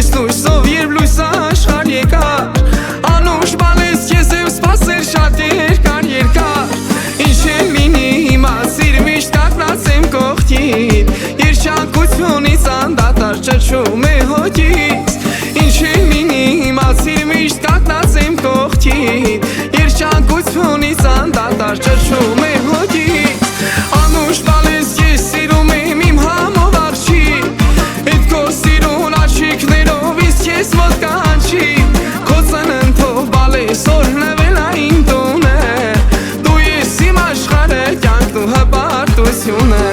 Ինչպես լույսով երբ լույս աշխարհ եկար, անուշ բալես ես եմ սպասել շատ երկար Ինչ էլ լինի հիմա սիր միշտ կանգնացեմ կողքիդ Երջանկությունից անդադար ճչում է հոգիս Ինչ էլ լինի հիմա սիր միշտ կանգնացեմ կողքիդ Երջանկությունից անդադար ճչում է հոգիս Անուշ բալես ես սիրում եմ իմ համով աղջիկ Էդ քո սիրուն աչիկներով իսկ ես մոտ կանչի Քո ծննդով բալես օրհնվել այն տունը Դու ես իմ աշխարհը կյանքն ու հպարտությունը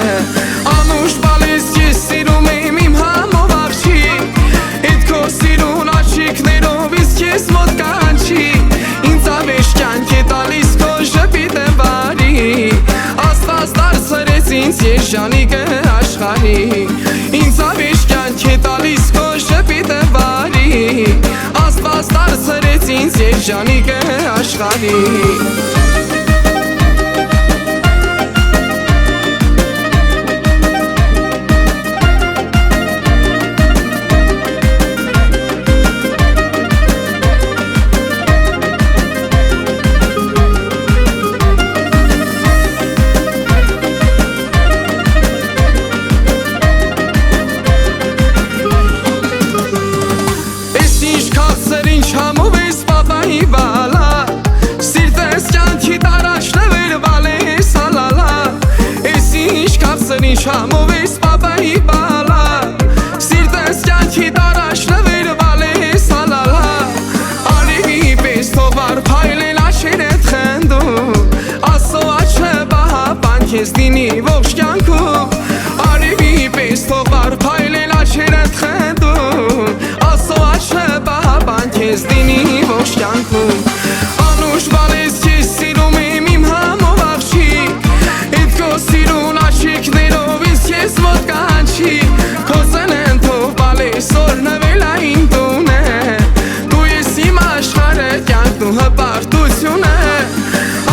Անուշ բալես ես սիրում եմ իմ համով աղջիկ Էդ քո սիրուն աչիկներով իսկ ես մոտ կանչի Ինձ ավեշ կյանք է տալիս քո ժպիտը բարի Աստված դարձրեց ինձ երջանիկը աշխարհի Ինձ ավեշ կյանք է տալիս քո ժպիտը բարի Աստված դարձրեց ինձ երջանիկը աշխարհի Ինչ համով ես պապայի բալա Սիրտես կյանքի տարաշնվեր բալես ալալա Ես ինչ կապսր ինչ համով ես պապայի բալա Սիրտես կյանքի տարաշնվեր բալես ալալա Արիվի պես թողար փայլել աչերդ խնդում Աստծո աչը բահապան քեզ դինի ողջ կյանքում Արիվի պես թողար փայլել աչերդ խնդում Աստծո աչը բահապան քեզ դինի ողջ կյանքում Անուշ բալես ես սիրում եմ իմ համով աղջիկ Էդ քո սիրուն աչիկներով իսկ ես մոտ կանչի Քո ծննդով բալես օրհնվել այն տունը Դու ես իմ աշխարհը կյանքն ու հպարտությունը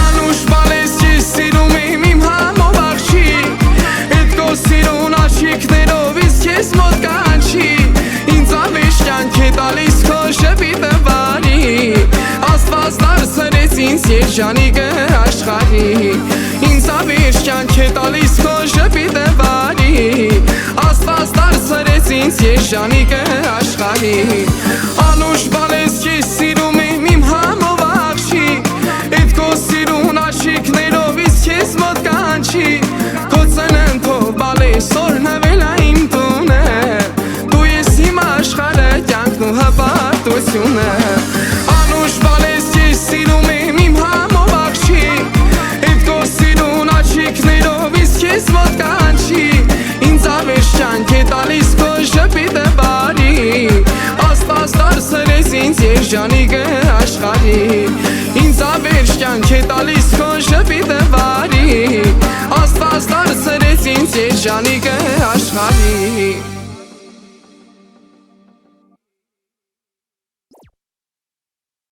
Անուշ բալես ես սիրում եմ իմ համով աղջիկ Էդ քո սիրուն աչիկներով իսկ ես մոտ կանչի Ինձ ավեշ կյանք է տալիս քո ժպիտը բարի Աստված դարձրեց ինձ երջանիկը աշխարհի Ինձ ավեշ կյանք է տալիս քո ժպիտը բարի Աստված դարձրեց ինձ երջանիկը աշխարհի Անուշ բալես ես սիրում եմ իմ համով աղջիկ Էդ քո սիրուն աչիկներով իսկ ես մոտ կանչի Քո ծննդով բալես օրհնվել այն տունը Դու ես իմ աշխարհը կյանքն ու հպարտությունը Անուշ բալես ես սիրում եմ իմ համով աղջիկ Էդ քո սիրուն աչիկներով իսկ ես մոտ կանչի Ինձ ավեշ կյանք է տալիս քո ժպիտը բարի Աստված դարձրեց ինձ երջանիկը աշխարհի Ինձ ավեշ կյանք է տալիս քո ժպիտը բարի Աստված դարձրեց ինձ երջանիկը աշխարհի